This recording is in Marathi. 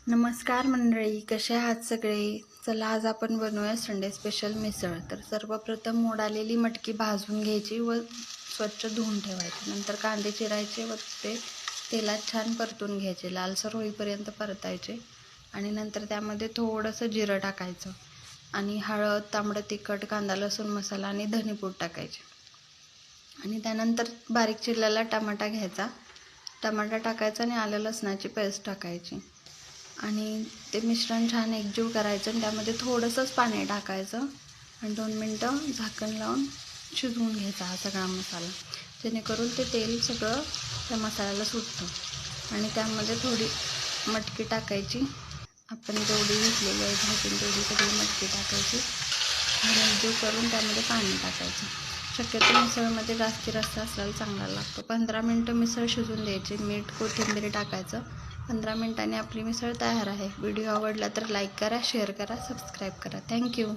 नमस्कार मंडळी, कसे आहात सगळे? चला आज आपण बनवूया संडे स्पेशल मिसळ. तर सर्वप्रथम मोड आलेली मटकी भाजून घ्यायची व स्वच्छ धुवून ठेवायची. नंतर कांदे चिरायचे व ते तेलात छान परतून घ्यायचे, लालसर होईपर्यंत परतायचे. आणि नंतर त्यामध्ये थोडंसं जिरं टाकायचं आणि हळद, तांबडं तिखट, कांदा लसूण मसाला आणि धनेपूड टाकायचे. आणि त्यानंतर बारीक चिरलेला टमाटा घ्यायचा, टमाटा टाकायचा आणि आलं लसणाची पेस्ट टाकायची. आणि ते मिश्रण छान एकजीव करायचं आणि त्यामध्ये थोडंसंच पाणी टाकायचं आणि 2 मिनटं झाकण लावून शिजवून घ्यायचा हा सगळा मसाला, जेणेकरून ते तेल सगळं त्या मसाल्याला सुटतं. आणि त्यामध्ये थोडी मटकी टाकायची, आपण जेवढी घेतलेली आहे भाजून तेवढी सगळी मटकी टाकायची आणि एकजीव करून त्यामध्ये पाणी टाकायचं. शक्यतो मिसळमध्ये जास्ती रस्सा असल्याला चांगला लागतो. 15 मिनटं मिसळ शिजून द्यायची, मीठ कोथिंबीर टाकायचं. 15 मिनिटांनी आपली मिसळ तयार आहे. व्हिडिओ आवडला तर लाईक करा, शेअर करा, सबस्क्राईब करा. थँक्यू.